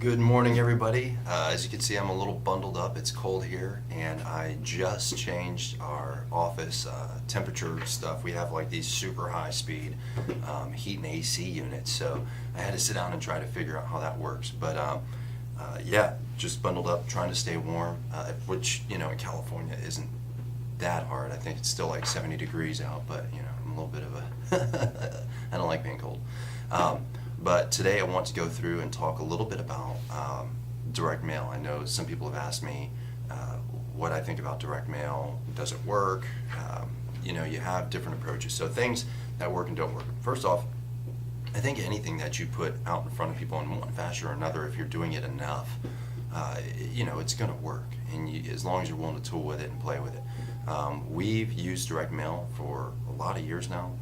Good morning, everybody. As you can see, I'm a little bundled up. It's cold here, and I just changed our office temperature stuff. We have like these super high speed heat and AC units, so I had to sit down and try to figure out how that works. But yeah, just bundled up, trying to stay warm, which, in California isn't that hard. I think it's still like 70 degrees out, but, I'm a little bit of a, I don't like being cold. But today I want to go through and talk a little bit about direct mail. I know some people have asked me what I think about direct mail. Does it work? You have different approaches. So things that work and don't work. First off, I think anything that you put out in front of people in one fashion or another, if you're doing it enough, it's going to work. And as long as you're willing to tool with it and play with it. We've used direct mail for a lot of years now.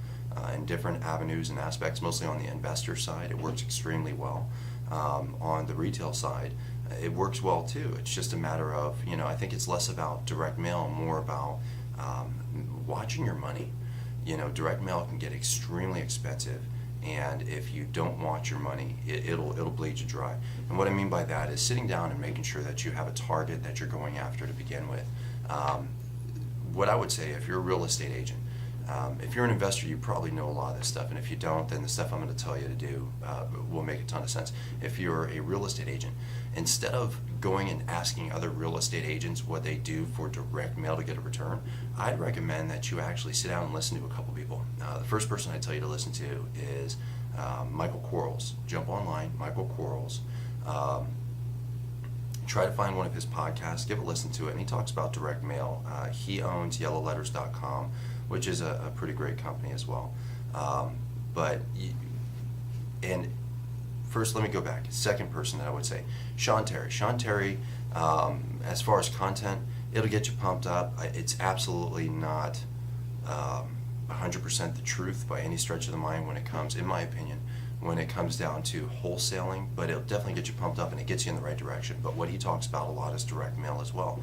In different avenues and aspects, mostly on the investor side, it works extremely well. On the retail side, it works well too. It's just a matter of, I think it's less about direct mail and more about watching your money. Direct mail can get extremely expensive, and if you don't watch your money, it'll bleed you dry. And what I mean by that is sitting down and making sure that you have a target that you're going after to begin with. What I would say, if you're a real estate agent, if you're an investor, you probably know a lot of this stuff, and if you don't, then the stuff I'm going to tell you to do will make a ton of sense. If you're a real estate agent, instead of going and asking other real estate agents what they do for direct mail to get a return, I'd recommend that you actually sit down and listen to a couple people. The first person I tell you to listen to is Michael Quarles. Jump online, Michael Quarles. Try to find one of his podcasts, give a listen to it, and he talks about direct mail. He owns yellowletters.com, which is a pretty great company as well. And first, let me go back. Second person that I would say, Sean Terry. Sean Terry, as far as content, it'll get you pumped up. It's absolutely not 100% the truth by any stretch of the mind when it comes, in my opinion, when it comes down to wholesaling, but it'll definitely get you pumped up and it gets you in the right direction. But what he talks about a lot is direct mail as well.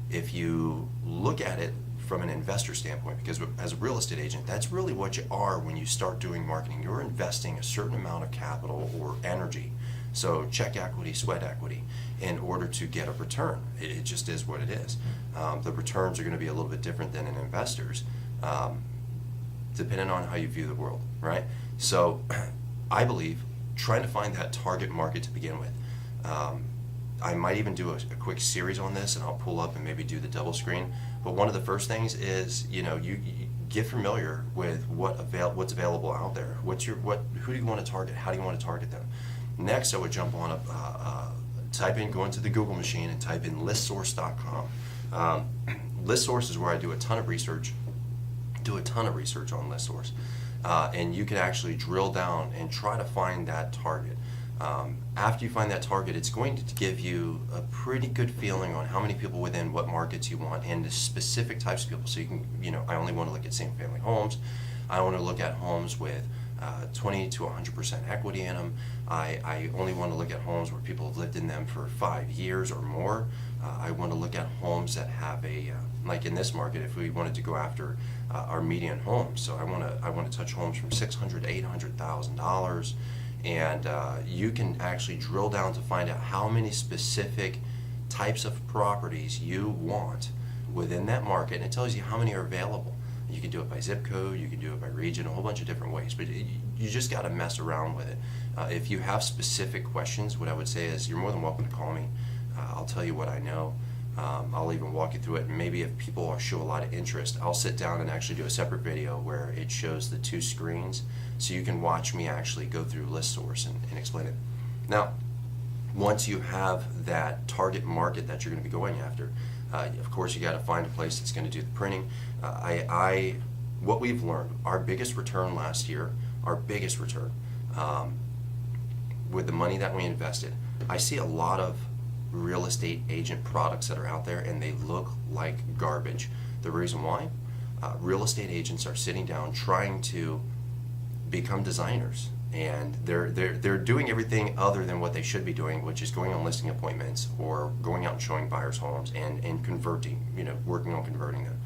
If you look at it from an investor standpoint, because as a real estate agent, that's really what you are when you start doing marketing. You're investing a certain amount of capital or energy, so check equity, sweat equity, in order to get a return. It just is what it is. The returns are going to be a little bit different than in investors, depending on how you view the world, right? So I believe trying to find that target market to begin with. I might even do a quick series on this, and I'll pull up and maybe do the double screen. But one of the first things is, you get familiar with what's available out there. Who do you want to target? How do you want to target them? Next, I would jump on go into the Google machine and type in listsource.com. Listsource is where I do a ton of research. On ListSource, and you can actually drill down and try to find that target. After you find that target, it's going to give you a pretty good feeling on how many people within what markets you want and the specific types of people. So you can, I only want to look at single-family homes. I want to look at homes with 20 to 100% equity in them. I only want to look at homes where people have lived in them for 5 years or more. I want to look at homes that have like in this market, if we wanted to go after our median homes. So I want to touch homes from $600,000 to $800,000, and you can actually drill down to find out how many specific types of properties you want within that market, and it tells you how many are available. You can do it by zip code, you can do it by region, a whole bunch of different ways, but you just got to mess around with it. If you have specific questions, what I would say is you're more than welcome to call me. I'll tell you what I know. I'll even walk you through it, and maybe if people show a lot of interest, I'll sit down and actually do a separate video where it shows the two screens, so you can watch me actually go through ListSource and explain it. Now, once you have that target market that you're going to be going after, of course you got to find a place that's going to do the printing. What we've learned, our biggest return last year, with the money that we invested, I see a lot of real estate agent products that are out there, and they look like garbage. The reason why? Real estate agents are sitting down trying to become designers, and they're doing everything other than what they should be doing, which is going on listing appointments or going out and showing buyers homes and converting, working on converting them.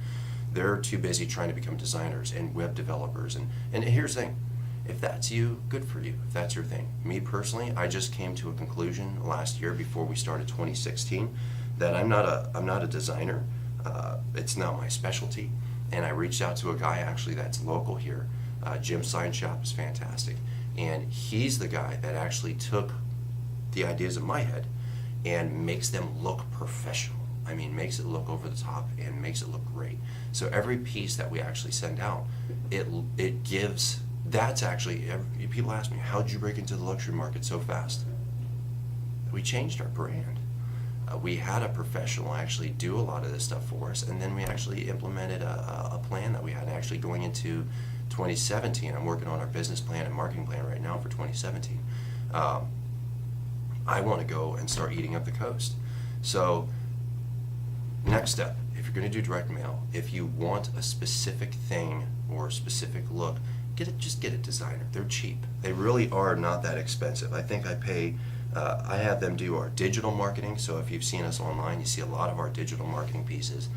They're too busy trying to become designers and web developers. And here's the thing, If that's you, good for you, if that's your thing. Me personally, I just came to a conclusion last year before we started 2016 that I'm not a designer. It's not my specialty. And I reached out to a guy actually that's local here. Jim's Sign Shop is fantastic. And he's the guy that actually took the ideas in my head and makes them look professional. I mean, makes it look over the top and makes it look great. So every piece that we actually send out, it gives, that's actually, people ask me, how'd you break into the luxury market so fast? We changed our brand. We had a professional actually do a lot of this stuff for us, and then we actually implemented a plan that we had actually going into 2017. I'm working on our business plan and marketing plan right now for 2017. I want to go and start eating up the coast. So next step, if you're going to do direct mail, if you want a specific thing or a specific look, just get a designer. They're cheap. They really are not that expensive. I think I have them do our digital marketing. So if you've seen us online, you see a lot of our digital marketing pieces.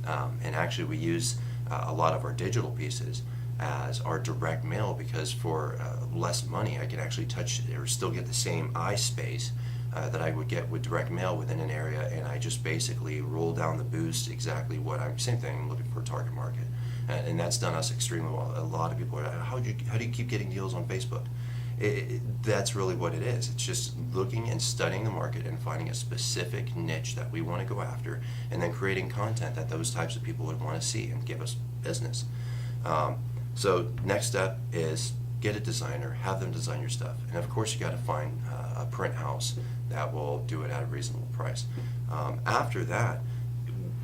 And actually we use a lot of our digital pieces as our direct mail, because for less money I can actually touch or still get the same eye space that I would get with direct mail within an area, and I just basically roll down the boost exactly what same thing, I'm looking for a target market. And that's done us extremely well. A lot of people are, how do you keep getting deals on Facebook? That's really what it is. It's just looking and studying the market and finding a specific niche that we want to go after, and then creating content that those types of people would want to see and give us business. So next step is get a designer, have them design your stuff, and of course you got to find a print house that will do it at a reasonable price. After that,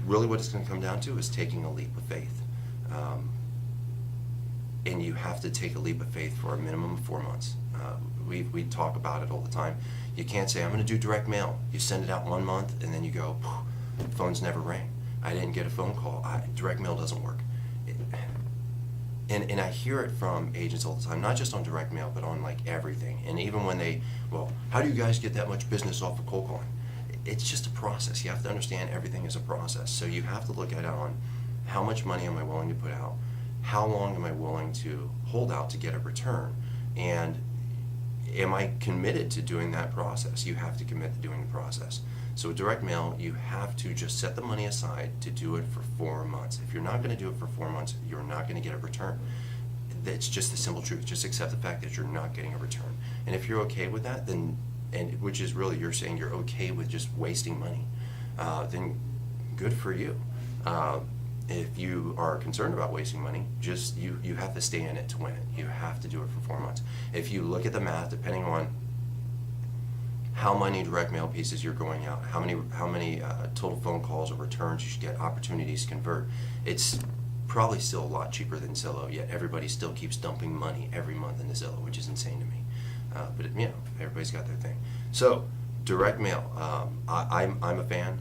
really what it's going to come down to is taking a leap of faith. And you have to take a leap of faith for a minimum of 4 months. We talk about it all the time. You can't say, I'm going to do direct mail. You send it out 1 month and then you go, phones never rang. I didn't get a phone call. Direct mail doesn't work. And I hear it from agents all the time, not just on direct mail, but on like everything. And even when how do you guys get that much business off of cold calling? It's just a process. You have to understand everything is a process. So you have to look at it on how much money am I willing to put out? How long am I willing to hold out to get a return? And am I committed to doing that process? You have to commit to doing the process. So with direct mail, you have to just set the money aside to do it for 4 months. If you're not going to do it for 4 months, you're not going to get a return. That's just the simple truth. Just accept the fact that you're not getting a return. And if you're okay with that, then, and which is really you're saying you're okay with just wasting money, then good for you. If you are concerned about wasting money, just you have to stay in it to win it. You have to do it for 4 months. If you look at the math, depending on how many direct mail pieces you're going out, how many total phone calls or returns you should get, opportunities to convert, it's probably still a lot cheaper than Zillow, yet everybody still keeps dumping money every month into Zillow, which is insane to me. But everybody's got their thing. So direct mail, I'm a fan.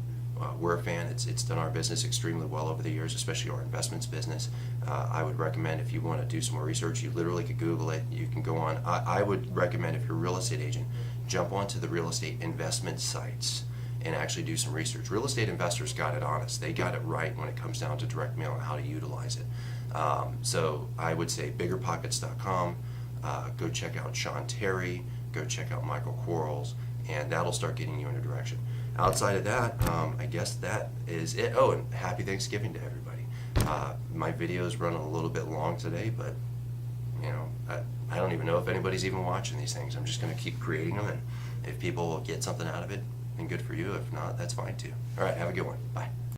We're a fan. It's done our business extremely well over the years, especially our investments business. I would recommend, if you want to do some more research, you literally could Google it. You can go on. I would recommend, if you're a real estate agent, jump onto the real estate investment sites and actually do some research. Real estate investors got it honest. They got it right when it comes down to direct mail and how to utilize it. So I would say biggerpockets.com. Go check out Sean Terry. Go check out Michael Quarles, and that'll start getting you in a direction. Outside of that, I guess that is it. Oh, and happy Thanksgiving to everybody. My video's running a little bit long today, but I don't even know if anybody's even watching these things. I'm just going to keep creating them, and if people get something out of it, then good for you. If not, that's fine too. All right, have a good one. Bye.